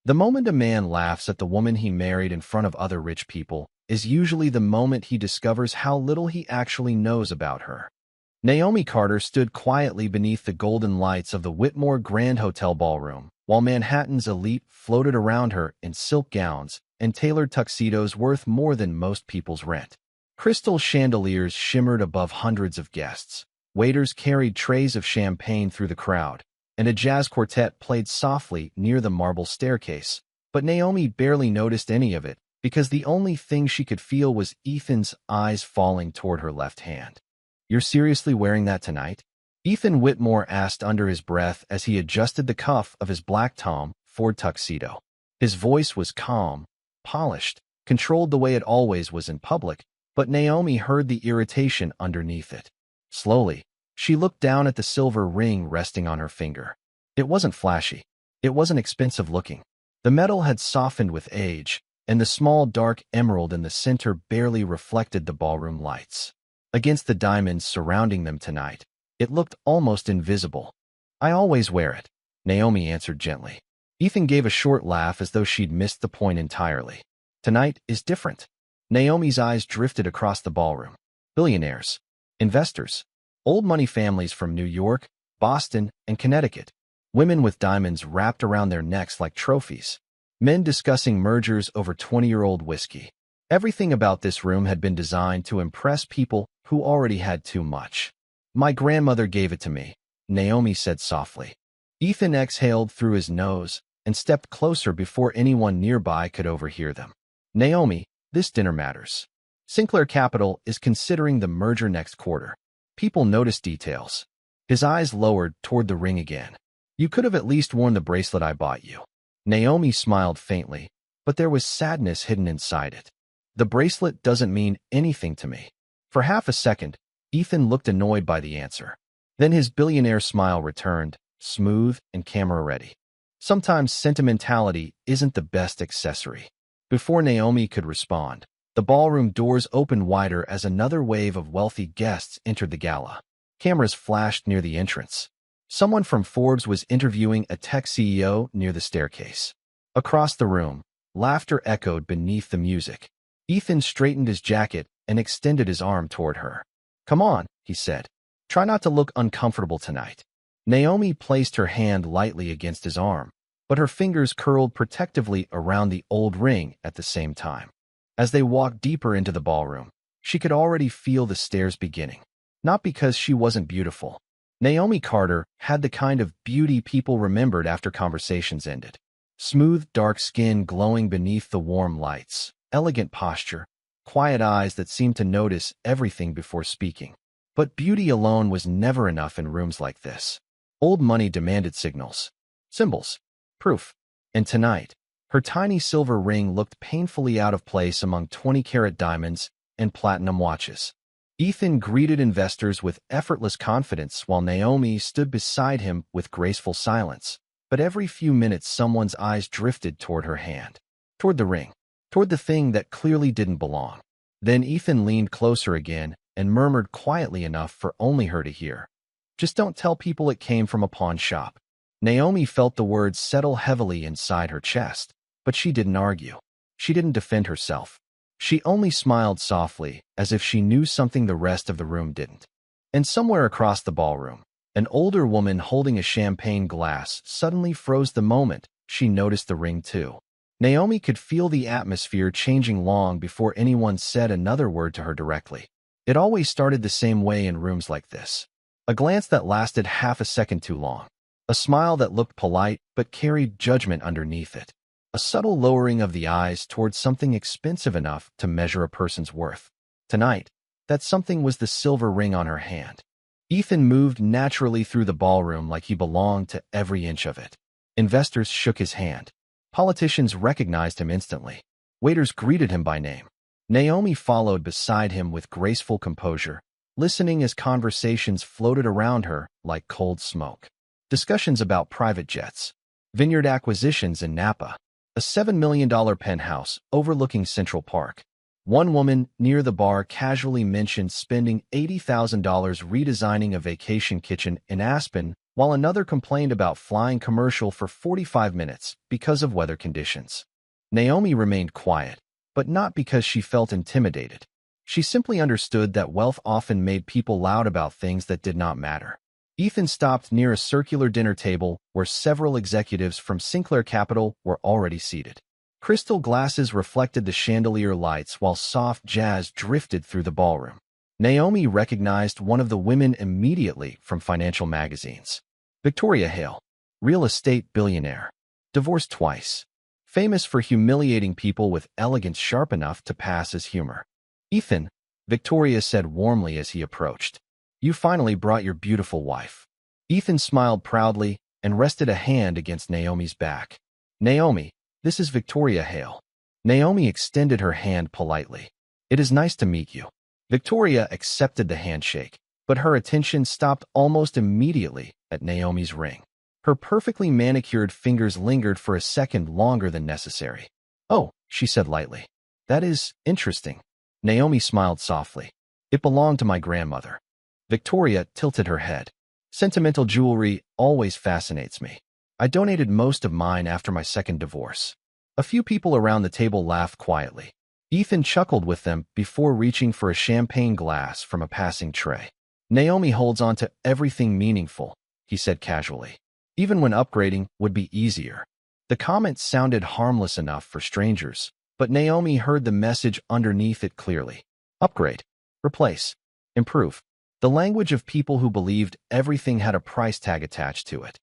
The moment a man laughs at the woman he married in front of other rich people is usually the moment he discovers how little he actually knows about her. Naomi Carter stood quietly beneath the golden lights of the Whitmore Grand Hotel ballroom, while Manhattan's elite floated around her in silk gowns and tailored tuxedos worth more than most people's rent. Crystal chandeliers shimmered above hundreds of guests. Waiters carried trays of champagne through the crowd, and a jazz quartet played softly near the marble staircase. But Naomi barely noticed any of it, because the only thing she could feel was Ethan's eyes falling toward her left hand. "You're seriously wearing that tonight?" Ethan Whitmore asked under his breath as he adjusted the cuff of his black Tom Ford tuxedo. His voice was calm, polished, controlled the way it always was in public, but Naomi heard the irritation underneath it. Slowly, she looked down at the silver ring resting on her finger. It wasn't flashy. It wasn't expensive looking. The metal had softened with age, and the small dark emerald in the center barely reflected the ballroom lights. Against the diamonds surrounding them tonight, it looked almost invisible. "I always wear it," Naomi answered gently. Ethan gave a short laugh as though she'd missed the point entirely. "Tonight is different." Naomi's eyes drifted across the ballroom. Billionaires, investors, old money families from New York, Boston, and Connecticut. Women with diamonds wrapped around their necks like trophies. Men discussing mergers over 20-year-old whiskey. Everything about this room had been designed to impress people who already had too much. "My grandmother gave it to me," Naomi said softly. Ethan exhaled through his nose and stepped closer before anyone nearby could overhear them. "Naomi, this dinner matters. Sinclair Capital is considering the merger next quarter. People notice details." His eyes lowered toward the ring again. "You could have at least worn the bracelet I bought you." Naomi smiled faintly, but there was sadness hidden inside it. "The bracelet doesn't mean anything to me." For half a second, Ethan looked annoyed by the answer. Then his billionaire smile returned, smooth and camera-ready. "Sometimes sentimentality isn't the best accessory." Before Naomi could respond, the ballroom doors opened wider as another wave of wealthy guests entered the gala. Cameras flashed near the entrance. Someone from Forbes was interviewing a tech CEO near the staircase. Across the room, laughter echoed beneath the music. Ethan straightened his jacket and extended his arm toward her. "Come on," he said. "Try not to look uncomfortable tonight." Naomi placed her hand lightly against his arm, but her fingers curled protectively around the old ring at the same time. As they walked deeper into the ballroom, she could already feel the stares beginning. Not because she wasn't beautiful. Naomi Carter had the kind of beauty people remembered after conversations ended. Smooth, dark skin glowing beneath the warm lights, elegant posture, quiet eyes that seemed to notice everything before speaking. But beauty alone was never enough in rooms like this. Old money demanded signals, symbols, proof. And tonight, her tiny silver ring looked painfully out of place among 20-carat diamonds and platinum watches. Ethan greeted investors with effortless confidence while Naomi stood beside him with graceful silence. But every few minutes someone's eyes drifted toward her hand, toward the ring, toward the thing that clearly didn't belong. Then Ethan leaned closer again and murmured quietly enough for only her to hear. "Just don't tell people it came from a pawn shop." Naomi felt the words settle heavily inside her chest, but she didn't argue. She didn't defend herself. She only smiled softly, as if she knew something the rest of the room didn't. And somewhere across the ballroom, an older woman holding a champagne glass suddenly froze the moment she noticed the ring too. Naomi could feel the atmosphere changing long before anyone said another word to her directly. It always started the same way in rooms like this. A glance that lasted half a second too long. A smile that looked polite but carried judgment underneath it. A subtle lowering of the eyes towards something expensive enough to measure a person's worth. Tonight, that something was the silver ring on her hand. Ethan moved naturally through the ballroom like he belonged to every inch of it. Investors shook his hand. Politicians recognized him instantly. Waiters greeted him by name. Naomi followed beside him with graceful composure, listening as conversations floated around her like cold smoke. Discussions about private jets, vineyard acquisitions in Napa, a $7 million penthouse overlooking Central Park. One woman near the bar casually mentioned spending $80,000 redesigning a vacation kitchen in Aspen while another complained about flying commercial for 45 minutes because of weather conditions. Naomi remained quiet, but not because she felt intimidated. She simply understood that wealth often made people loud about things that did not matter. Ethan stopped near a circular dinner table where several executives from Sinclair Capital were already seated. Crystal glasses reflected the chandelier lights while soft jazz drifted through the ballroom. Naomi recognized one of the women immediately from financial magazines. Victoria Hale, real estate billionaire, divorced twice, famous for humiliating people with elegance sharp enough to pass as humor. Ethan, Victoria said warmly as he approached. You finally brought your beautiful wife. Ethan smiled proudly and rested a hand against Naomi's back. Naomi, this is Victoria Hale. Naomi extended her hand politely. It is nice to meet you. Victoria accepted the handshake, but her attention stopped almost immediately at Naomi's ring. Her perfectly manicured fingers lingered for a second longer than necessary. Oh, she said lightly. That is interesting. Naomi smiled softly. It belonged to my grandmother. Victoria tilted her head. Sentimental jewelry always fascinates me. I donated most of mine after my second divorce. A few people around the table laughed quietly. Ethan chuckled with them before reaching for a champagne glass from a passing tray. Naomi holds on to everything meaningful, he said casually, even when upgrading would be easier. The comment sounded harmless enough for strangers, but Naomi heard the message underneath it clearly. Upgrade, replace, improve. The language of people who believed everything had a price tag attached to it.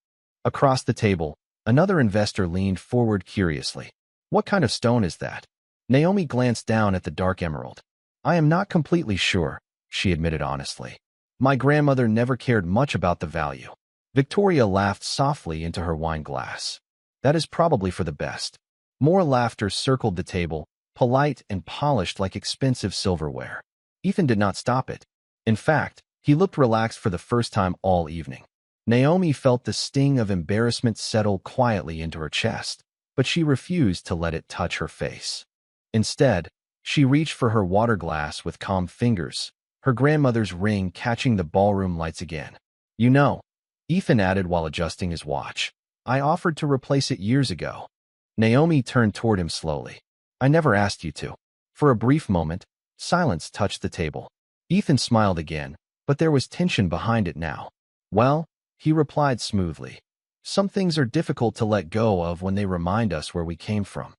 Across the table, another investor leaned forward curiously. What kind of stone is that? Naomi glanced down at the dark emerald. I am not completely sure, she admitted honestly. My grandmother never cared much about the value. Victoria laughed softly into her wine glass. That is probably for the best. More laughter circled the table, polite and polished like expensive silverware. Ethan did not stop it. In fact, he looked relaxed for the first time all evening. Naomi felt the sting of embarrassment settle quietly into her chest, but she refused to let it touch her face. Instead, she reached for her water glass with calm fingers, her grandmother's ring catching the ballroom lights again. You know, Ethan added while adjusting his watch, I offered to replace it years ago. Naomi turned toward him slowly. I never asked you to. For a brief moment, silence touched the table. Ethan smiled again, but there was tension behind it now. Well, he replied smoothly. Some things are difficult to let go of when they remind us where we came from.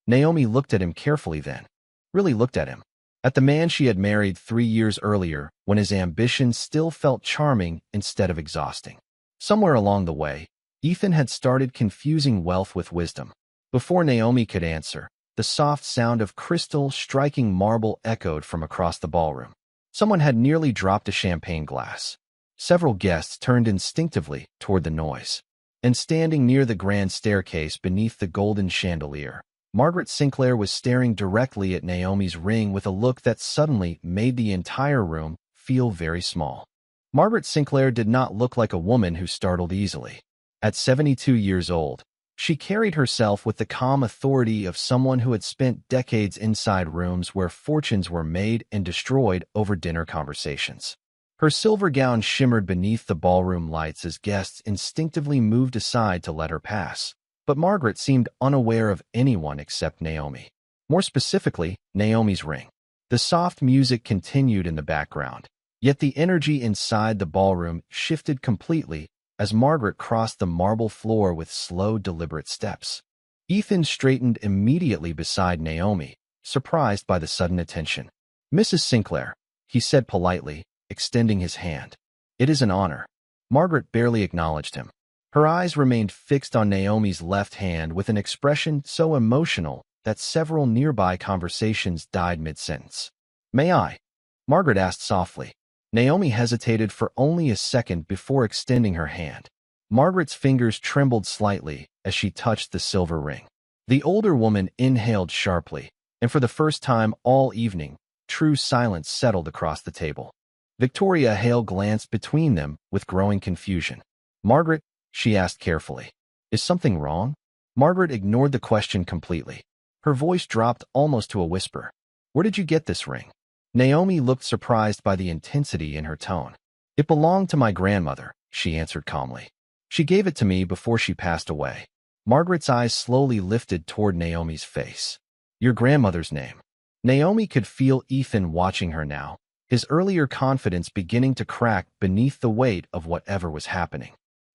Naomi looked at him carefully then. Really looked at him. At the man she had married 3 years earlier, when his ambition still felt charming instead of exhausting. Somewhere along the way, Ethan had started confusing wealth with wisdom. Before Naomi could answer, the soft sound of crystal striking marble echoed from across the ballroom. Someone had nearly dropped a champagne glass. Several guests turned instinctively toward the noise. And standing near the grand staircase beneath the golden chandelier, Margaret Sinclair was staring directly at Naomi's ring with a look that suddenly made the entire room feel very small. Margaret Sinclair did not look like a woman who startled easily. At 72 years old, she carried herself with the calm authority of someone who had spent decades inside rooms where fortunes were made and destroyed over dinner conversations. Her silver gown shimmered beneath the ballroom lights as guests instinctively moved aside to let her pass. But Margaret seemed unaware of anyone except Naomi. More specifically, Naomi's ring. The soft music continued in the background, yet the energy inside the ballroom shifted completely as Margaret crossed the marble floor with slow, deliberate steps. Ethan straightened immediately beside Naomi, surprised by the sudden attention. Mrs. Sinclair, he said politely, extending his hand. It is an honor. Margaret barely acknowledged him. Her eyes remained fixed on Naomi's left hand with an expression so emotional that several nearby conversations died mid-sentence. May I? Margaret asked softly. Naomi hesitated for only a second before extending her hand. Margaret's fingers trembled slightly as she touched the silver ring. The older woman inhaled sharply, and for the first time all evening, true silence settled across the table. Victoria Hale glanced between them with growing confusion. Margaret, she asked carefully, is something wrong? Margaret ignored the question completely. Her voice dropped almost to a whisper. Where did you get this ring? Naomi looked surprised by the intensity in her tone. It belonged to my grandmother, she answered calmly. She gave it to me before she passed away. Margaret's eyes slowly lifted toward Naomi's face. Your grandmother's name. Naomi could feel Ethan watching her now, his earlier confidence beginning to crack beneath the weight of whatever was happening.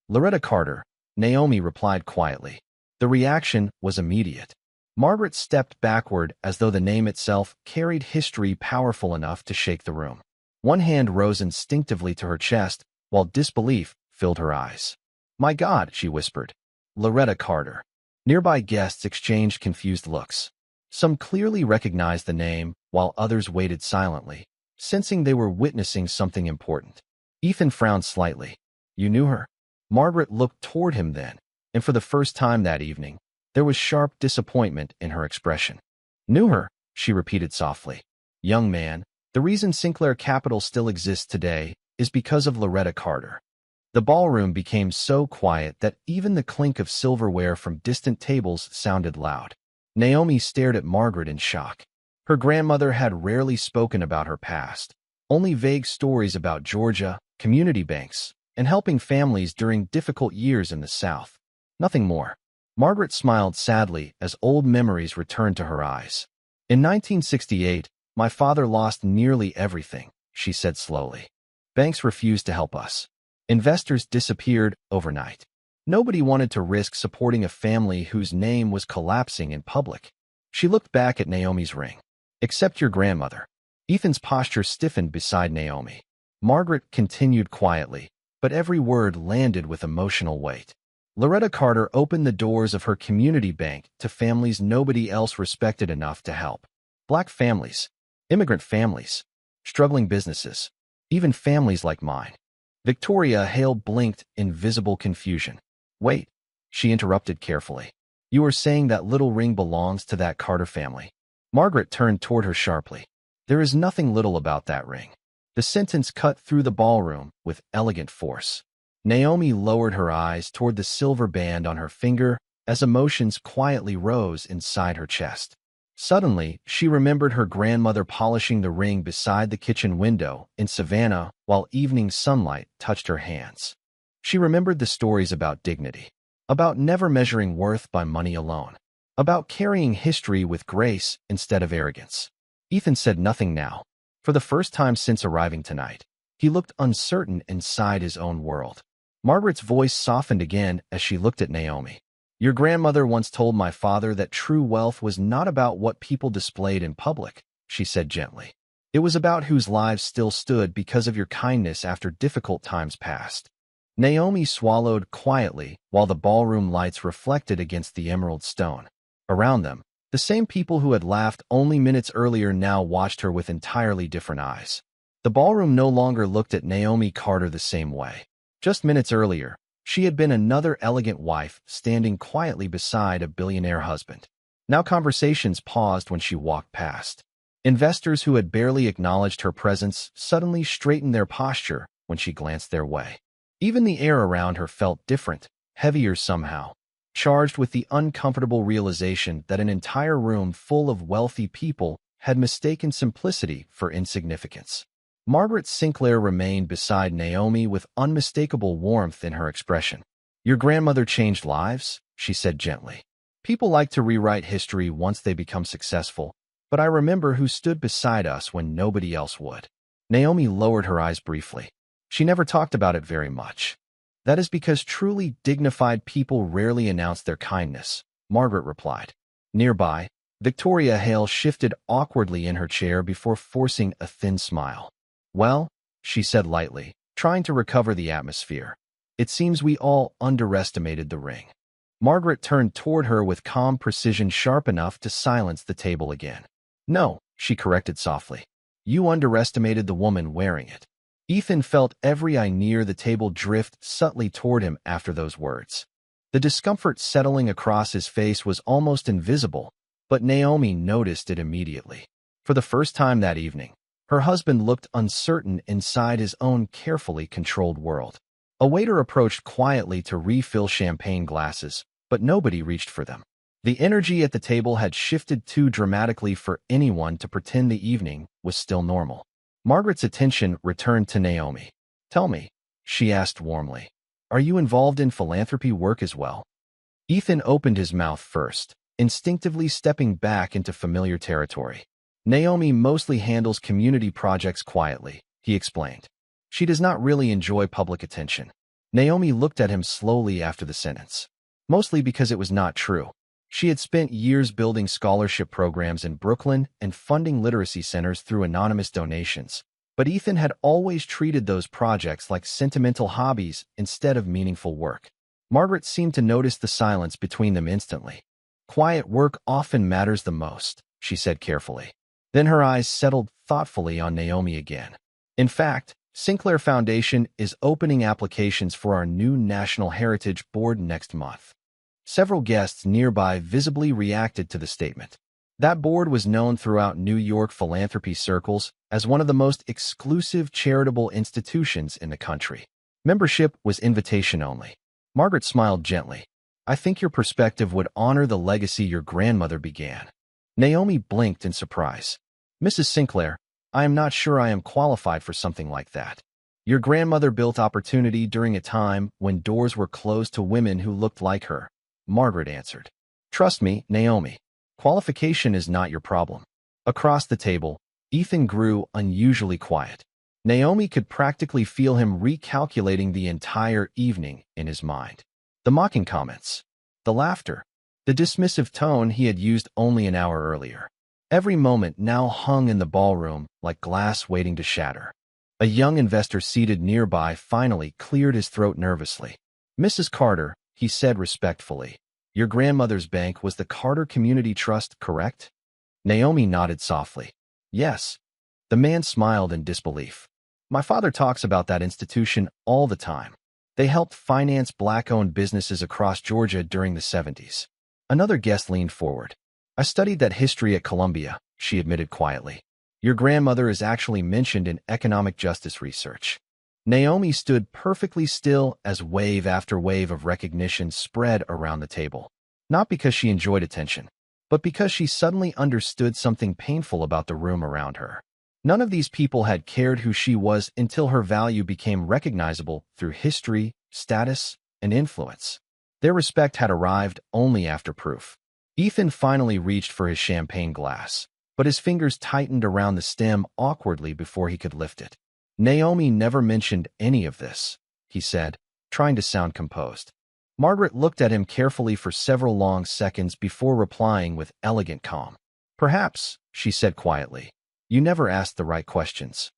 Loretta Carter, Naomi replied quietly. The reaction was immediate. Margaret stepped backward as though the name itself carried history powerful enough to shake the room. One hand rose instinctively to her chest, while disbelief filled her eyes. My God, she whispered. Loretta Carter. Nearby guests exchanged confused looks. Some clearly recognized the name, while others waited silently, sensing they were witnessing something important. Ethan frowned slightly. You knew her? Margaret looked toward him then, and for the first time that evening, there was sharp disappointment in her expression. Knew her, she repeated softly. Young man, the reason Sinclair Capital still exists today is because of Loretta Carter. The ballroom became so quiet that even the clink of silverware from distant tables sounded loud. Naomi stared at Margaret in shock. Her grandmother had rarely spoken about her past, only vague stories about Georgia, community banks, and helping families during difficult years in the South. Nothing more. Margaret smiled sadly as old memories returned to her eyes. In 1968, my father lost nearly everything, she said slowly. Banks refused to help us. Investors disappeared overnight. Nobody wanted to risk supporting a family whose name was collapsing in public. She looked back at Naomi's ring. Except your grandmother. Ethan's posture stiffened beside Naomi. Margaret continued quietly, but every word landed with emotional weight. Loretta Carter opened the doors of her community bank to families nobody else respected enough to help. Black families, immigrant families, struggling businesses, even families like mine. Victoria Hale blinked in visible confusion. Wait, she interrupted carefully. You are saying that little ring belongs to that Carter family. Margaret turned toward her sharply. There is nothing little about that ring. The sentence cut through the ballroom with elegant force. Naomi lowered her eyes toward the silver band on her finger as emotions quietly rose inside her chest. Suddenly, she remembered her grandmother polishing the ring beside the kitchen window in Savannah while evening sunlight touched her hands. She remembered the stories about dignity, about never measuring worth by money alone, about carrying history with grace instead of arrogance. Ethan said nothing now. For the first time since arriving tonight, he looked uncertain inside his own world. Margaret's voice softened again as she looked at Naomi. Your grandmother once told my father that true wealth was not about what people displayed in public, she said gently. It was about whose lives still stood because of your kindness after difficult times passed. Naomi swallowed quietly while the ballroom lights reflected against the emerald stone. Around them, the same people who had laughed only minutes earlier now watched her with entirely different eyes. The ballroom no longer looked at Naomi Carter the same way. Just minutes earlier, she had been another elegant wife standing quietly beside a billionaire husband. Now conversations paused when she walked past. Investors who had barely acknowledged her presence suddenly straightened their posture when she glanced their way. Even the air around her felt different, heavier somehow, charged with the uncomfortable realization that an entire room full of wealthy people had mistaken simplicity for insignificance. Margaret Sinclair remained beside Naomi with unmistakable warmth in her expression. Your grandmother changed lives, she said gently. People like to rewrite history once they become successful, but I remember who stood beside us when nobody else would. Naomi lowered her eyes briefly. She never talked about it very much. That is because truly dignified people rarely announce their kindness, Margaret replied. Nearby, Victoria Hale shifted awkwardly in her chair before forcing a thin smile. Well, she said lightly, trying to recover the atmosphere. It seems we all underestimated the ring. Margaret turned toward her with calm precision sharp enough to silence the table again. No, she corrected softly. You underestimated the woman wearing it. Ethan felt every eye near the table drift subtly toward him after those words. The discomfort settling across his face was almost invisible, but Naomi noticed it immediately. For the first time that evening, her husband looked uncertain inside his own carefully controlled world. A waiter approached quietly to refill champagne glasses, but nobody reached for them. The energy at the table had shifted too dramatically for anyone to pretend the evening was still normal. Margaret's attention returned to Naomi. Tell me, she asked warmly. Are you involved in philanthropy work as well? Ethan opened his mouth first, instinctively stepping back into familiar territory. Naomi mostly handles community projects quietly, he explained. She does not really enjoy public attention. Naomi looked at him slowly after the sentence. Mostly because it was not true. She had spent years building scholarship programs in Brooklyn and funding literacy centers through anonymous donations. But Ethan had always treated those projects like sentimental hobbies instead of meaningful work. Margaret seemed to notice the silence between them instantly. Quiet work often matters the most, she said carefully. Then her eyes settled thoughtfully on Naomi again. In fact, Sinclair Foundation is opening applications for our new National Heritage Board next month. Several guests nearby visibly reacted to the statement. That board was known throughout New York philanthropy circles as one of the most exclusive charitable institutions in the country. Membership was invitation only. Margaret smiled gently. I think your perspective would honor the legacy your grandmother began. Naomi blinked in surprise. Mrs. Sinclair, I am not sure I am qualified for something like that. Your grandmother built opportunity during a time when doors were closed to women who looked like her, Margaret answered. Trust me, Naomi. Qualification is not your problem. Across the table, Ethan grew unusually quiet. Naomi could practically feel him recalculating the entire evening in his mind. The mocking comments, the laughter, the dismissive tone he had used only an hour earlier. Every moment now hung in the ballroom like glass waiting to shatter. A young investor seated nearby finally cleared his throat nervously. Mrs. Carter, he said respectfully, your grandmother's bank was the Carter Community Trust, correct? Naomi nodded softly. Yes. The man smiled in disbelief. My father talks about that institution all the time. They helped finance black-owned businesses across Georgia during the 70s. Another guest leaned forward. I studied that history at Columbia, she admitted quietly. Your grandmother is actually mentioned in economic justice research. Naomi stood perfectly still as wave after wave of recognition spread around the table. Not because she enjoyed attention, but because she suddenly understood something painful about the room around her. None of these people had cared who she was until her value became recognizable through history, status, and influence. Their respect had arrived only after proof. Ethan finally reached for his champagne glass, but his fingers tightened around the stem awkwardly before he could lift it. Naomi never mentioned any of this, he said, trying to sound composed. Margaret looked at him carefully for several long seconds before replying with elegant calm. Perhaps, she said quietly. You never asked the right questions.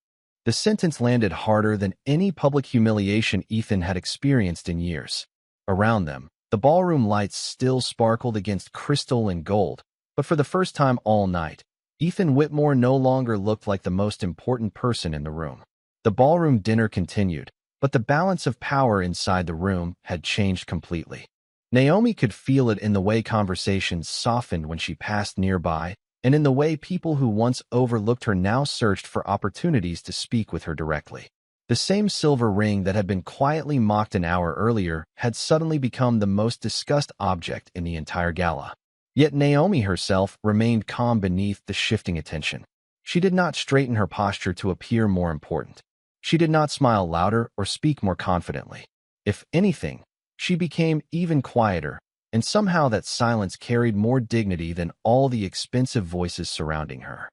The sentence landed harder than any public humiliation Ethan had experienced in years. Around them, the ballroom lights still sparkled against crystal and gold, but for the first time all night, Ethan Whitmore no longer looked like the most important person in the room. The ballroom dinner continued, but the balance of power inside the room had changed completely. Naomi could feel it in the way conversations softened when she passed nearby, and in the way people who once overlooked her now searched for opportunities to speak with her directly. The same silver ring that had been quietly mocked an hour earlier had suddenly become the most discussed object in the entire gala. Yet Naomi herself remained calm beneath the shifting attention. She did not straighten her posture to appear more important. She did not smile louder or speak more confidently. If anything, she became even quieter, and somehow that silence carried more dignity than all the expensive voices surrounding her.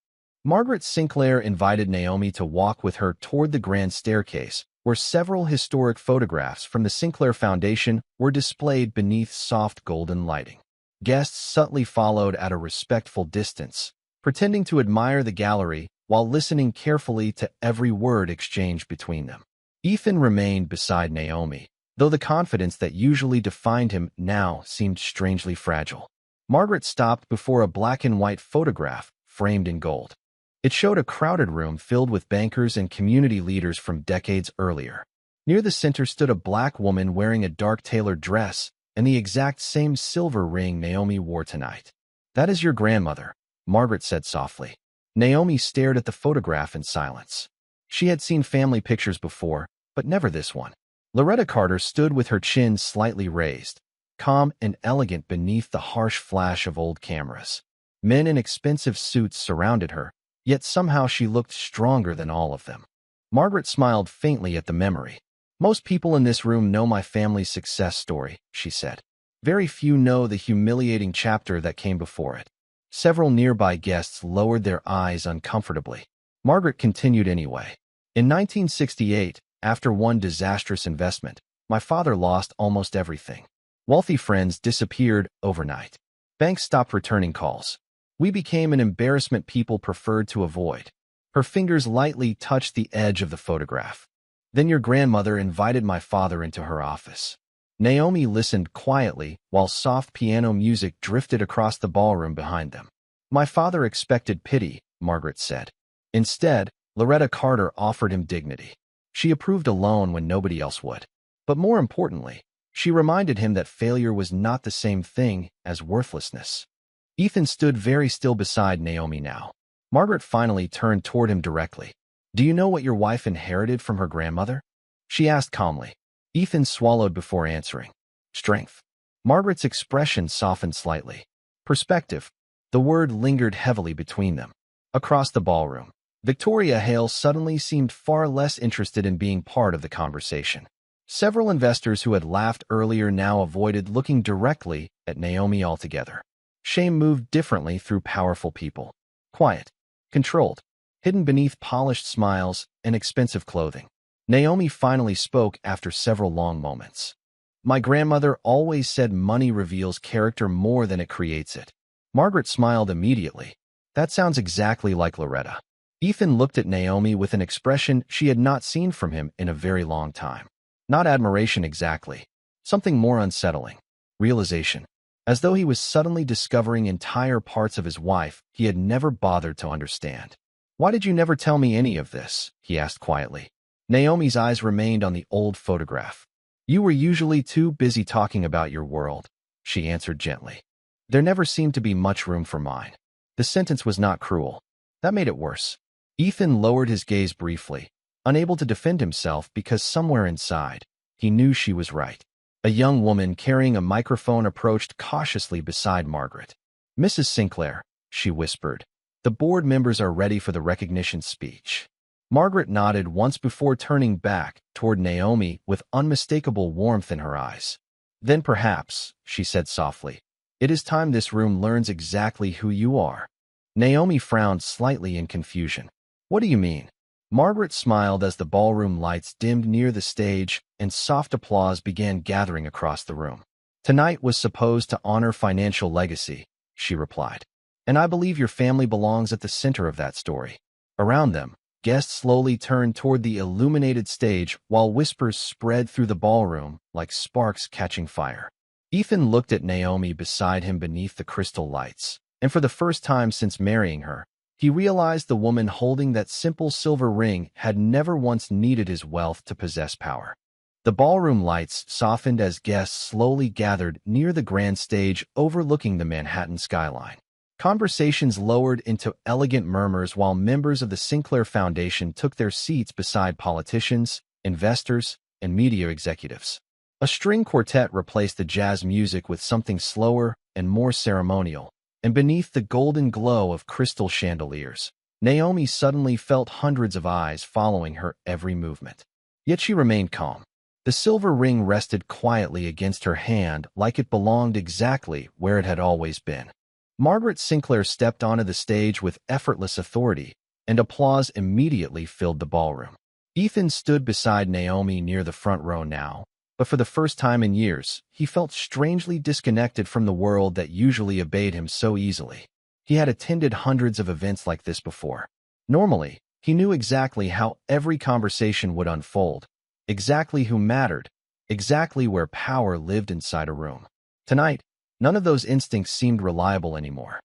Margaret Sinclair invited Naomi to walk with her toward the grand staircase, where several historic photographs from the Sinclair Foundation were displayed beneath soft golden lighting. Guests subtly followed at a respectful distance, pretending to admire the gallery while listening carefully to every word exchanged between them. Ethan remained beside Naomi, though the confidence that usually defined him now seemed strangely fragile. Margaret stopped before a black and white photograph framed in gold. It showed a crowded room filled with bankers and community leaders from decades earlier. Near the center stood a black woman wearing a dark tailored dress and the exact same silver ring Naomi wore tonight. That is your grandmother, Margaret said softly. Naomi stared at the photograph in silence. She had seen family pictures before, but never this one. Loretta Carter stood with her chin slightly raised, calm and elegant beneath the harsh flash of old cameras. Men in expensive suits surrounded her, yet somehow she looked stronger than all of them. Margaret smiled faintly at the memory. Most people in this room know my family's success story, she said. Very few know the humiliating chapter that came before it. Several nearby guests lowered their eyes uncomfortably. Margaret continued anyway. In 1968, after one disastrous investment, my father lost almost everything. Wealthy friends disappeared overnight. Banks stopped returning calls. We became an embarrassment people preferred to avoid. Her fingers lightly touched the edge of the photograph. Then your grandmother invited my father into her office. Naomi listened quietly while soft piano music drifted across the ballroom behind them. My father expected pity, Margaret said. Instead, Loretta Carter offered him dignity. She approved alone when nobody else would. But more importantly, she reminded him that failure was not the same thing as worthlessness. Ethan stood very still beside Naomi now. Margaret finally turned toward him directly. Do you know what your wife inherited from her grandmother? She asked calmly. Ethan swallowed before answering. Strength. Margaret's expression softened slightly. Perspective. The word lingered heavily between them. Across the ballroom, Victoria Hale suddenly seemed far less interested in being part of the conversation. Several investors who had laughed earlier now avoided looking directly at Naomi altogether. Shame moved differently through powerful people. Quiet, controlled, hidden beneath polished smiles and expensive clothing. Naomi finally spoke after several long moments. My grandmother always said money reveals character more than it creates it. Margaret smiled immediately. That sounds exactly like Loretta. Ethan looked at Naomi with an expression she had not seen from him in a very long time. Not admiration exactly. Something more unsettling. Realization. As though he was suddenly discovering entire parts of his wife he had never bothered to understand. Why did you never tell me any of this? He asked quietly. Naomi's eyes remained on the old photograph. You were usually too busy talking about your world, she answered gently. There never seemed to be much room for mine. The sentence was not cruel. That made it worse. Ethan lowered his gaze briefly, unable to defend himself because somewhere inside, he knew she was right. A young woman carrying a microphone approached cautiously beside Margaret. Mrs. Sinclair, she whispered, the board members are ready for the recognition speech. Margaret nodded once before turning back toward Naomi with unmistakable warmth in her eyes. Then perhaps, she said softly, it is time this room learns exactly who you are. Naomi frowned slightly in confusion. What do you mean? Margaret smiled as the ballroom lights dimmed near the stage and soft applause began gathering across the room. Tonight was supposed to honor financial legacy, she replied. And I believe your family belongs at the center of that story. Around them, guests slowly turned toward the illuminated stage while whispers spread through the ballroom like sparks catching fire. Ethan looked at Naomi beside him beneath the crystal lights, and for the first time since marrying her, he realized the woman holding that simple silver ring had never once needed his wealth to possess power. The ballroom lights softened as guests slowly gathered near the grand stage overlooking the Manhattan skyline. Conversations lowered into elegant murmurs while members of the Sinclair Foundation took their seats beside politicians, investors, and media executives. A string quartet replaced the jazz music with something slower and more ceremonial, and beneath the golden glow of crystal chandeliers, Naomi suddenly felt hundreds of eyes following her every movement. Yet she remained calm. The silver ring rested quietly against her hand like it belonged exactly where it had always been. Margaret Sinclair stepped onto the stage with effortless authority, and applause immediately filled the ballroom. Ethan stood beside Naomi near the front row now, but for the first time in years, he felt strangely disconnected from the world that usually obeyed him so easily. He had attended hundreds of events like this before. Normally, he knew exactly how every conversation would unfold, exactly who mattered, exactly where power lived inside a room. Tonight, none of those instincts seemed reliable anymore.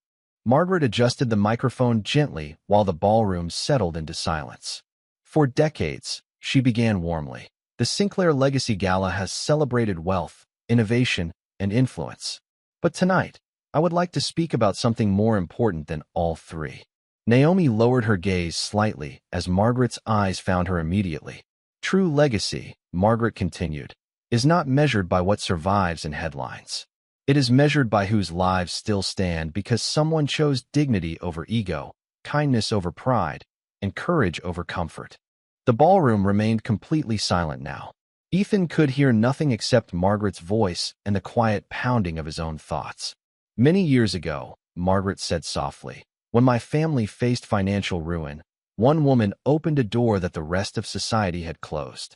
Margaret adjusted the microphone gently while the ballroom settled into silence. For decades, she began warmly. The Sinclair Legacy Gala has celebrated wealth, innovation, and influence. But tonight, I would like to speak about something more important than all three. Naomi lowered her gaze slightly as Margaret's eyes found her immediately. True legacy, Margaret continued, is not measured by what survives in headlines. It is measured by whose lives still stand because someone chose dignity over ego, kindness over pride, and courage over comfort. The ballroom remained completely silent now. Ethan could hear nothing except Margaret's voice and the quiet pounding of his own thoughts. Many years ago, Margaret said softly, when my family faced financial ruin, one woman opened a door that the rest of society had closed.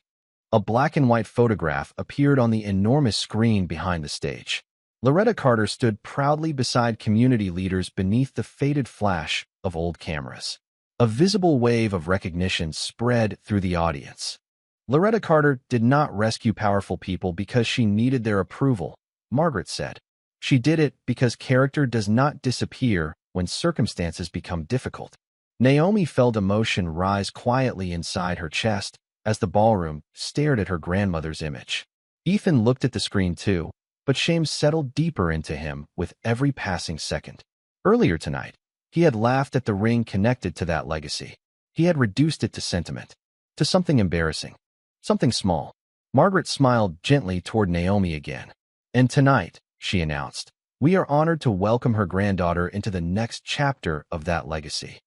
A black-and-white photograph appeared on the enormous screen behind the stage. Loretta Carter stood proudly beside community leaders beneath the faded flash of old cameras. A visible wave of recognition spread through the audience. Loretta Carter did not rescue powerful people because she needed their approval, Margaret said. She did it because character does not disappear when circumstances become difficult. Naomi felt emotion rise quietly inside her chest as the ballroom stared at her grandmother's image. Ethan looked at the screen too, but shame settled deeper into him with every passing second. Earlier tonight, he had laughed at the ring connected to that legacy. He had reduced it to sentiment, to something embarrassing, something small. Margaret smiled gently toward Naomi again. And tonight, she announced, we are honored to welcome her granddaughter into the next chapter of that legacy.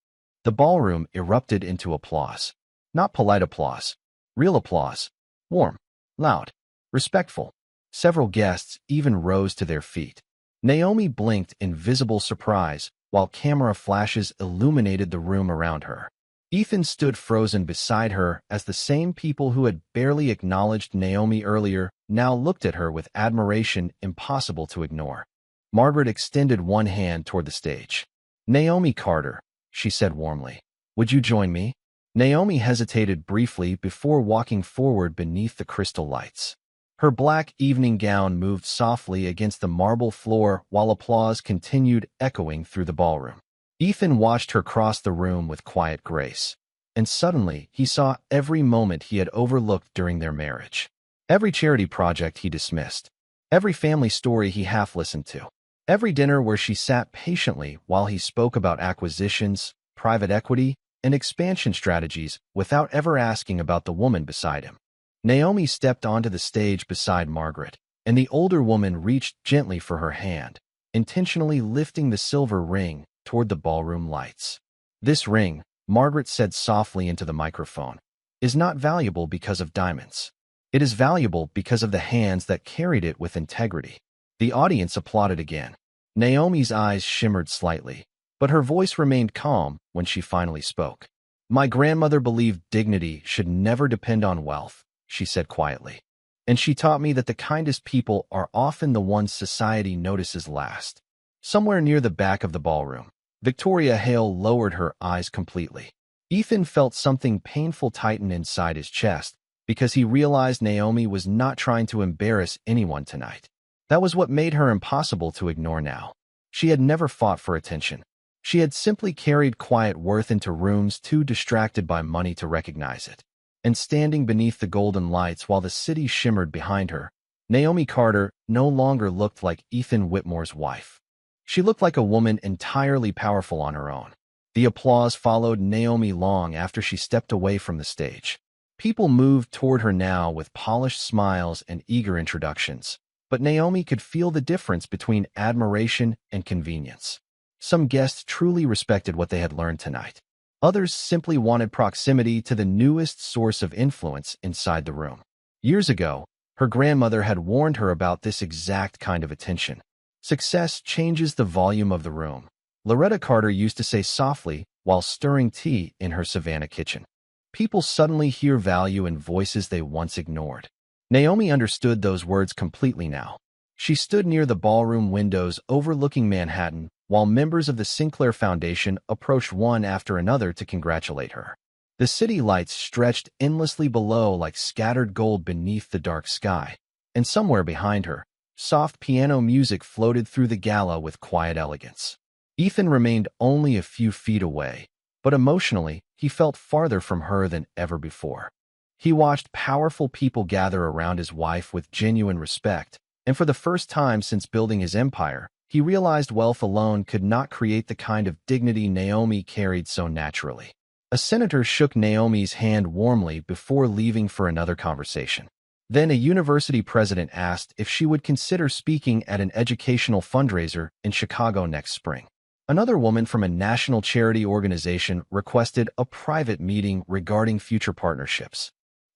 The ballroom erupted into applause. Not polite applause. Real applause. Warm, loud, respectful. Several guests even rose to their feet. Naomi blinked in visible surprise while camera flashes illuminated the room around her. Ethan stood frozen beside her as the same people who had barely acknowledged Naomi earlier now looked at her with admiration impossible to ignore. Margaret extended one hand toward the stage. Naomi Carter, she said warmly, would you join me? Naomi hesitated briefly before walking forward beneath the crystal lights. Her black evening gown moved softly against the marble floor while applause continued echoing through the ballroom. Ethan watched her cross the room with quiet grace, and suddenly he saw every moment he had overlooked during their marriage. Every charity project he dismissed, every family story he half-listened to, every dinner where she sat patiently while he spoke about acquisitions, private equity, and expansion strategies without ever asking about the woman beside him. Naomi stepped onto the stage beside Margaret, and the older woman reached gently for her hand, intentionally lifting the silver ring toward the ballroom lights. This ring, Margaret said softly into the microphone, is not valuable because of diamonds. It is valuable because of the hands that carried it with integrity. The audience applauded again. Naomi's eyes shimmered slightly, but her voice remained calm when she finally spoke. My grandmother believed dignity should never depend on wealth, she said quietly. And she taught me that the kindest people are often the ones society notices last. Somewhere near the back of the ballroom, Victoria Hale lowered her eyes completely. Ethan felt something painful tighten inside his chest because he realized Naomi was not trying to embarrass anyone tonight. That was what made her impossible to ignore now. She had never fought for attention. She had simply carried quiet worth into rooms too distracted by money to recognize it. And standing beneath the golden lights while the city shimmered behind her, Naomi Carter no longer looked like Ethan Whitmore's wife. She looked like a woman entirely powerful on her own. The applause followed Naomi long after she stepped away from the stage. People moved toward her now with polished smiles and eager introductions, but Naomi could feel the difference between admiration and convenience. Some guests truly respected what they had learned tonight. Others simply wanted proximity to the newest source of influence inside the room. Years ago, her grandmother had warned her about this exact kind of attention. Success changes the volume of the room, Loretta Carter used to say softly while stirring tea in her Savannah kitchen. People suddenly hear value in voices they once ignored. Naomi understood those words completely now. She stood near the ballroom windows overlooking Manhattan while members of the Sinclair Foundation approached one after another to congratulate her. The city lights stretched endlessly below like scattered gold beneath the dark sky, and somewhere behind her, soft piano music floated through the gala with quiet elegance. Ethan remained only a few feet away, but emotionally, he felt farther from her than ever before. He watched powerful people gather around his wife with genuine respect, and for the first time since building his empire, he realized wealth alone could not create the kind of dignity Naomi carried so naturally. A senator shook Naomi's hand warmly before leaving for another conversation. Then a university president asked if she would consider speaking at an educational fundraiser in Chicago next spring. Another woman from a national charity organization requested a private meeting regarding future partnerships.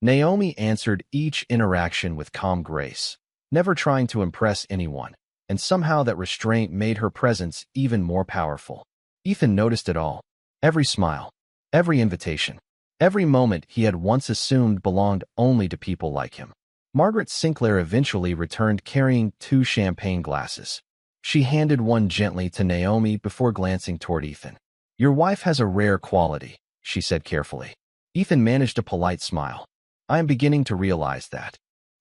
Naomi answered each interaction with calm grace, never trying to impress anyone, and somehow that restraint made her presence even more powerful. Ethan noticed it all. Every smile, every invitation, every moment he had once assumed belonged only to people like him. Margaret Sinclair eventually returned carrying 2 champagne glasses. She handed one gently to Naomi before glancing toward Ethan. "Your wife has a rare quality," she said carefully. Ethan managed a polite smile. "I am beginning to realize that."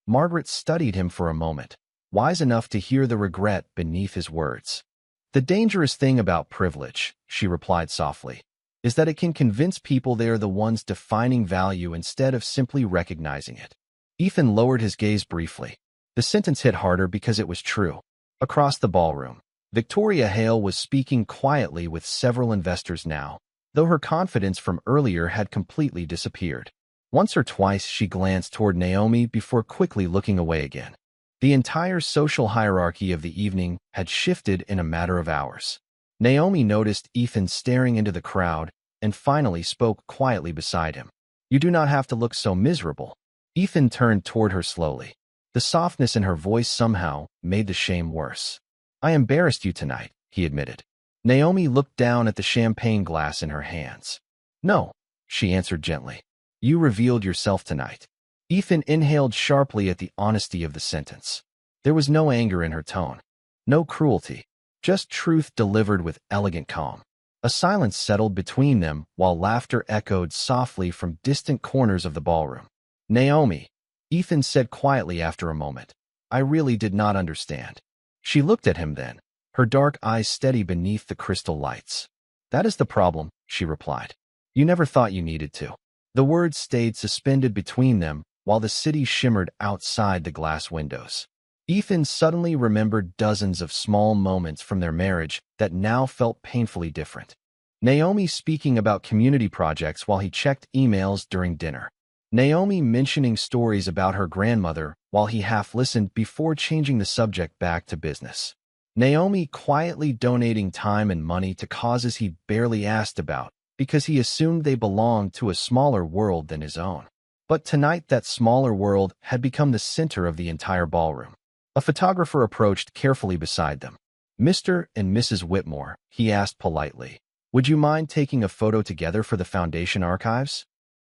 Margaret studied him for a moment, wise enough to hear the regret beneath his words. "The dangerous thing about privilege," she replied softly, "is that it can convince people they are the ones defining value instead of simply recognizing it." Ethan lowered his gaze briefly. The sentence hit harder because it was true. Across the ballroom, Victoria Hale was speaking quietly with several investors now, though her confidence from earlier had completely disappeared. Once or twice she glanced toward Naomi before quickly looking away again. The entire social hierarchy of the evening had shifted in a matter of hours. Naomi noticed Ethan staring into the crowd and finally spoke quietly beside him. "You do not have to look so miserable." Ethan turned toward her slowly. The softness in her voice somehow made the shame worse. "I embarrassed you tonight," he admitted. Naomi looked down at the champagne glass in her hands. "No," she answered gently. "You revealed yourself tonight." Ethan inhaled sharply at the honesty of the sentence. There was no anger in her tone, no cruelty, just truth delivered with elegant calm. A silence settled between them while laughter echoed softly from distant corners of the ballroom. "Naomi," Ethan said quietly after a moment, "I really did not understand." She looked at him then, her dark eyes steady beneath the crystal lights. "That is the problem," she replied. "You never thought you needed to." The words stayed suspended between them while the city shimmered outside the glass windows. Ethan suddenly remembered dozens of small moments from their marriage that now felt painfully different. Naomi speaking about community projects while he checked emails during dinner. Naomi mentioning stories about her grandmother while he half listened before changing the subject back to business. Naomi quietly donating time and money to causes he barely asked about because he assumed they belonged to a smaller world than his own. But tonight that smaller world had become the center of the entire ballroom. A photographer approached carefully beside them. "Mr. and Mrs. Whitmore," he asked politely, "would you mind taking a photo together for the foundation archives?"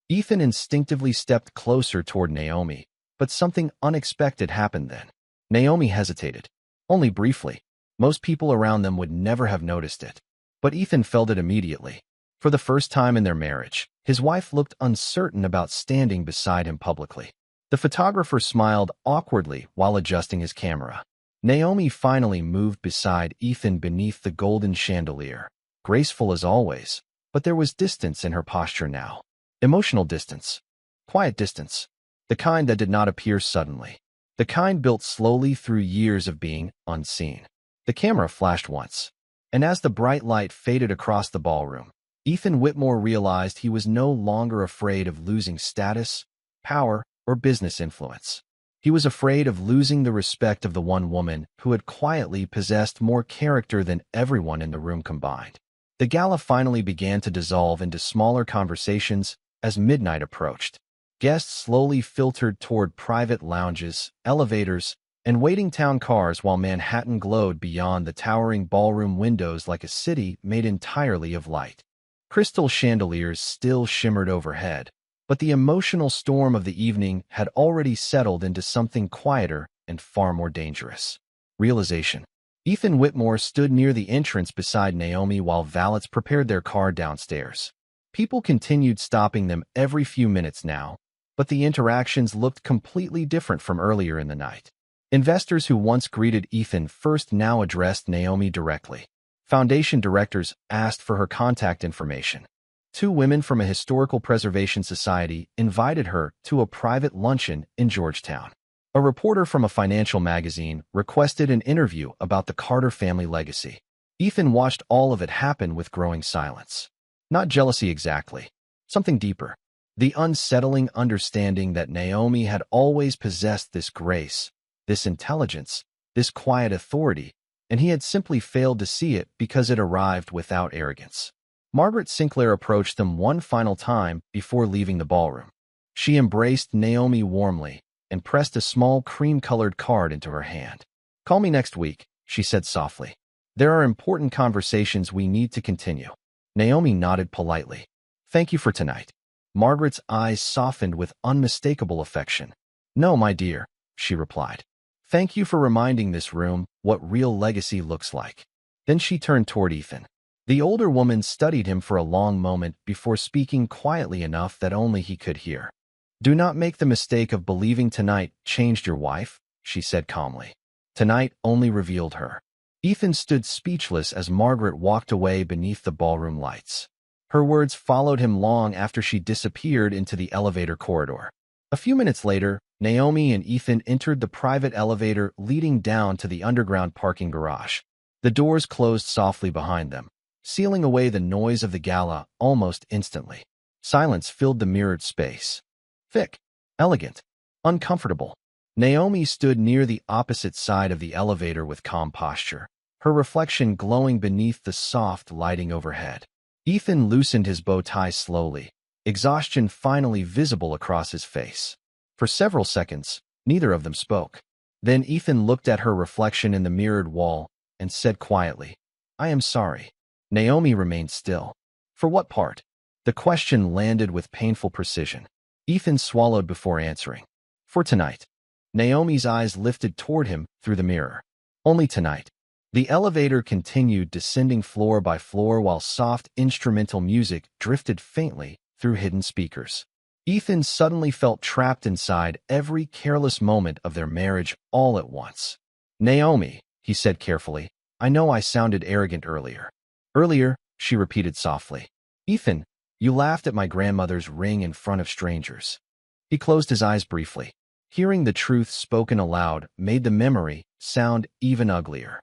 Ethan instinctively stepped closer toward Naomi, but something unexpected happened then. Naomi hesitated. Only briefly. Most people around them would never have noticed it. But Ethan felt it immediately. For the first time in their marriage, his wife looked uncertain about standing beside him publicly. The photographer smiled awkwardly while adjusting his camera. Naomi finally moved beside Ethan beneath the golden chandelier, graceful as always, but there was distance in her posture now. Emotional distance. Quiet distance. The kind that did not appear suddenly. The kind built slowly through years of being unseen. The camera flashed once, and as the bright light faded across the ballroom, Ethan Whitmore realized he was no longer afraid of losing status, power, or business influence. He was afraid of losing the respect of the one woman who had quietly possessed more character than everyone in the room combined. The gala finally began to dissolve into smaller conversations as midnight approached. Guests slowly filtered toward private lounges, elevators, and waiting town cars while Manhattan glowed beyond the towering ballroom windows like a city made entirely of light. Crystal chandeliers still shimmered overhead, but the emotional storm of the evening had already settled into something quieter and far more dangerous. Realization. Ethan Whitmore stood near the entrance beside Naomi while valets prepared their car downstairs. People continued stopping them every few minutes now, but the interactions looked completely different from earlier in the night. Investors who once greeted Ethan first now addressed Naomi directly. Foundation directors asked for her contact information. 2 women from a historical preservation society invited her to a private luncheon in Georgetown. A reporter from a financial magazine requested an interview about the Carter family legacy. Ethan watched all of it happen with growing silence. Not jealousy exactly. Something deeper. The unsettling understanding that Naomi had always possessed this grace, this intelligence, this quiet authority, and he had simply failed to see it because it arrived without arrogance. Margaret Sinclair approached them one final time before leaving the ballroom. She embraced Naomi warmly and pressed a small cream-colored card into her hand. "Call me next week," she said softly. "There are important conversations we need to continue." Naomi nodded politely. "Thank you for tonight." Margaret's eyes softened with unmistakable affection. "No, my dear," she replied. "Thank you for reminding this room what real legacy looks like." Then she turned toward Ethan. The older woman studied him for a long moment before speaking quietly enough that only he could hear. "Do not make the mistake of believing tonight changed your wife," she said calmly. Tonight only revealed her. Ethan stood speechless as Margaret walked away beneath the ballroom lights. Her words followed him long after she disappeared into the elevator corridor. A few minutes later, Naomi and Ethan entered the private elevator leading down to the underground parking garage. The doors closed softly behind them, sealing away the noise of the gala almost instantly. Silence filled the mirrored space. Thick, elegant, uncomfortable. Naomi stood near the opposite side of the elevator with calm posture, her reflection glowing beneath the soft lighting overhead. Ethan loosened his bow tie slowly, exhaustion finally visible across his face. For several seconds, neither of them spoke. Then Ethan looked at her reflection in the mirrored wall and said quietly, "I am sorry." Naomi remained still. "For what part?" The question landed with painful precision. Ethan swallowed before answering. "For tonight." Naomi's eyes lifted toward him through the mirror. "Only tonight." The elevator continued descending floor by floor while soft instrumental music drifted faintly through hidden speakers. Ethan suddenly felt trapped inside every careless moment of their marriage all at once. "Naomi," he said carefully, "I know I sounded arrogant earlier." "Earlier," she repeated softly. "Ethan, you laughed at my grandmother's ring in front of strangers." He closed his eyes briefly. Hearing the truth spoken aloud made the memory sound even uglier.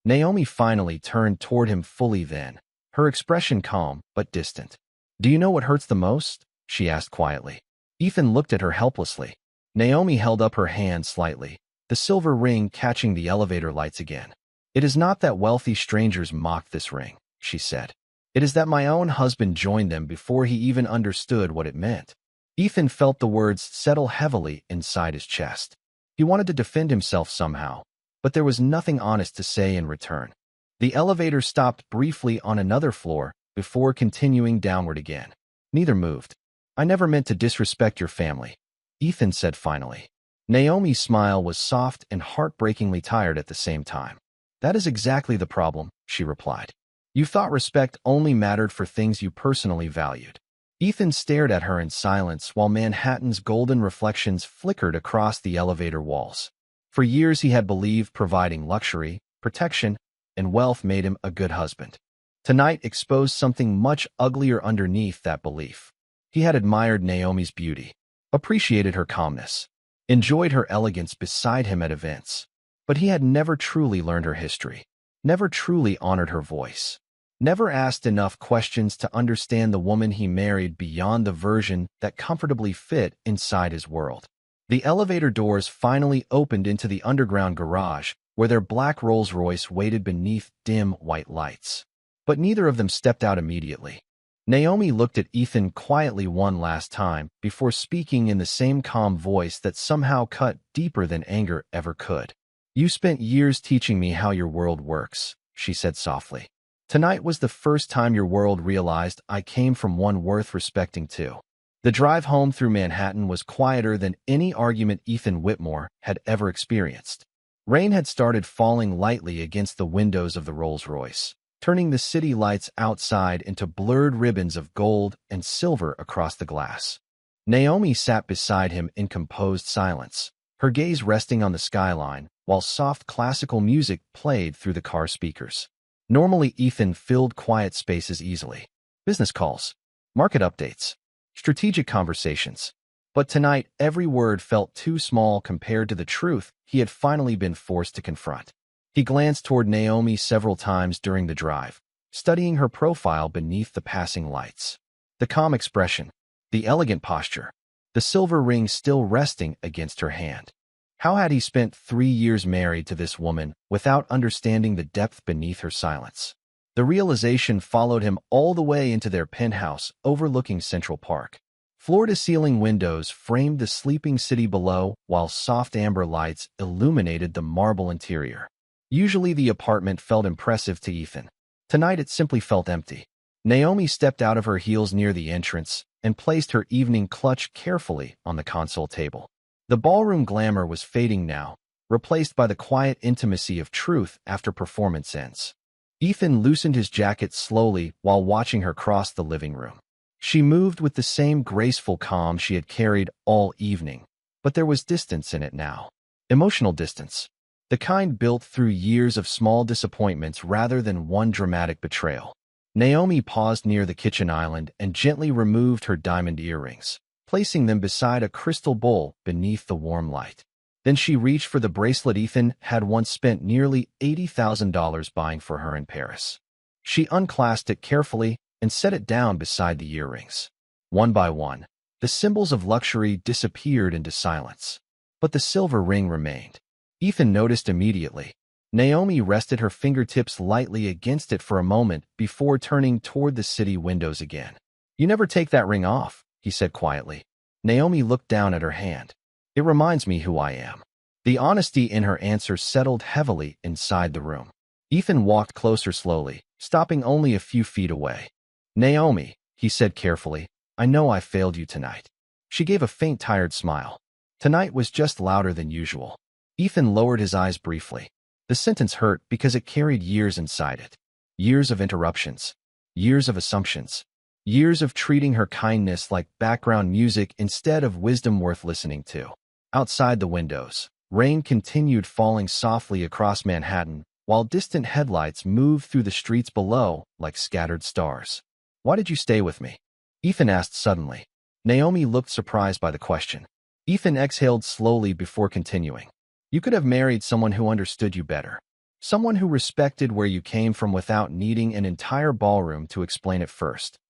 Naomi finally turned toward him fully then, her expression calm but distant. "Do you know what hurts the most?" she asked quietly. Ethan looked at her helplessly. Naomi held up her hand slightly, the silver ring catching the elevator lights again. "It is not that wealthy strangers mocked this ring," she said. "It is that my own husband joined them before he even understood what it meant." Ethan felt the words settle heavily inside his chest. He wanted to defend himself somehow, but there was nothing honest to say in return. The elevator stopped briefly on another floor before continuing downward again. Neither moved. "I never meant to disrespect your family," Ethan said finally. Naomi's smile was soft and heartbreakingly tired at the same time. "That is exactly the problem," she replied. "You thought respect only mattered for things you personally valued." Ethan stared at her in silence while Manhattan's golden reflections flickered across the elevator walls. For years he had believed providing luxury, protection, and wealth made him a good husband. Tonight exposed something much uglier underneath that belief. He had admired Naomi's beauty, appreciated her calmness, enjoyed her elegance beside him at events, but he had never truly learned her history, never truly honored her voice, never asked enough questions to understand the woman he married beyond the version that comfortably fit inside his world. The elevator doors finally opened into the underground garage, where their black Rolls-Royce waited beneath dim white lights. But neither of them stepped out immediately. Naomi looked at Ethan quietly one last time before speaking in the same calm voice that somehow cut deeper than anger ever could. "You spent years teaching me how your world works," she said softly. "Tonight was the first time your world realized I came from one worth respecting too." The drive home through Manhattan was quieter than any argument Ethan Whitmore had ever experienced. Rain had started falling lightly against the windows of the Rolls-Royce, turning the city lights outside into blurred ribbons of gold and silver across the glass. Naomi sat beside him in composed silence, her gaze resting on the skyline, while soft classical music played through the car speakers. Normally, Ethan filled quiet spaces easily. Business calls, market updates, strategic conversations. But tonight, every word felt too small compared to the truth he had finally been forced to confront. He glanced toward Naomi several times during the drive, studying her profile beneath the passing lights. The calm expression, the elegant posture, the silver ring still resting against her hand. How had he spent 3 years married to this woman without understanding the depth beneath her silence? The realization followed him all the way into their penthouse overlooking Central Park. Floor-to-ceiling windows framed the sleeping city below, while soft amber lights illuminated the marble interior. Usually the apartment felt impressive to Ethan. Tonight it simply felt empty. Naomi stepped out of her heels near the entrance and placed her evening clutch carefully on the console table. The ballroom glamour was fading now, replaced by the quiet intimacy of truth after performance ends. Ethan loosened his jacket slowly while watching her cross the living room. She moved with the same graceful calm she had carried all evening, but there was distance in it now. Emotional distance. The kind built through years of small disappointments rather than one dramatic betrayal. Naomi paused near the kitchen island and gently removed her diamond earrings, placing them beside a crystal bowl beneath the warm light. Then she reached for the bracelet Ethan had once spent nearly $80,000 buying for her in Paris. She unclasped it carefully and set it down beside the earrings. One by one, the symbols of luxury disappeared into silence. But the silver ring remained. Ethan noticed immediately. Naomi rested her fingertips lightly against it for a moment before turning toward the city windows again. "You never take that ring off," he said quietly. Naomi looked down at her hand. "It reminds me who I am." The honesty in her answer settled heavily inside the room. Ethan walked closer slowly, stopping only a few feet away. "Naomi," he said carefully, "I know I failed you tonight." She gave a faint, tired smile. Tonight was just louder than usual. Ethan lowered his eyes briefly. The sentence hurt because it carried years inside it. Years of interruptions. Years of assumptions. Years of treating her kindness like background music instead of wisdom worth listening to. Outside the windows, rain continued falling softly across Manhattan, while distant headlights moved through the streets below like scattered stars. "Why did you stay with me?" Ethan asked suddenly. Naomi looked surprised by the question. Ethan exhaled slowly before continuing. "You could have married someone who understood you better. Someone who respected where you came from without needing an entire ballroom to explain it first."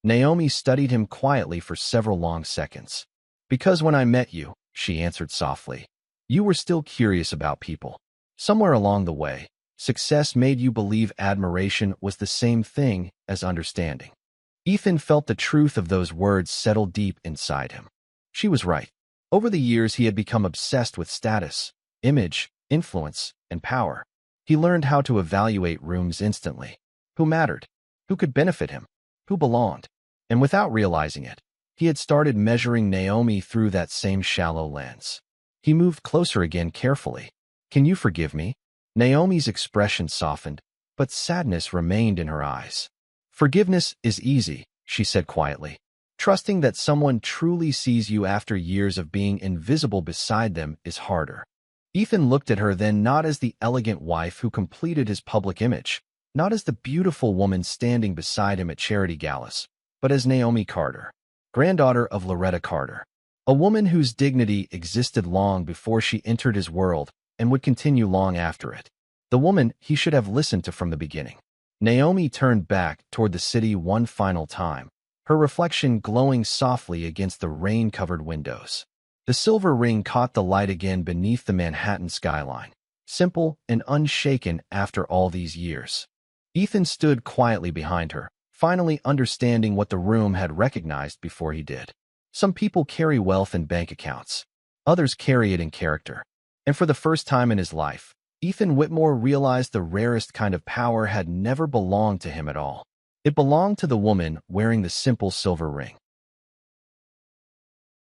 Naomi studied him quietly for several long seconds. "Because when I met you," she answered softly, "you were still curious about people. Somewhere along the way, success made you believe admiration was the same thing as understanding." Ethan felt the truth of those words settle deep inside him. She was right. Over the years, he had become obsessed with status, image, influence, and power. He learned how to evaluate rooms instantly. Who mattered? Who could benefit him? Who belonged? And without realizing it, he had started measuring Naomi through that same shallow lens. He moved closer again carefully. "Can you forgive me?" Naomi's expression softened, but sadness remained in her eyes. "Forgiveness is easy," she said quietly. "Trusting that someone truly sees you after years of being invisible beside them is harder." Ethan looked at her then, not as the elegant wife who completed his public image, not as the beautiful woman standing beside him at charity galas, but as Naomi Carter, granddaughter of Loretta Carter, a woman whose dignity existed long before she entered his world and would continue long after it. The woman he should have listened to from the beginning. Naomi turned back toward the city one final time, her reflection glowing softly against the rain-covered windows. The silver ring caught the light again beneath the Manhattan skyline, simple and unshaken after all these years. Ethan stood quietly behind her, finally understanding what the room had recognized before he did. Some people carry wealth in bank accounts. Others carry it in character. And for the first time in his life, Ethan Whitmore realized the rarest kind of power had never belonged to him at all. It belonged to the woman wearing the simple silver ring.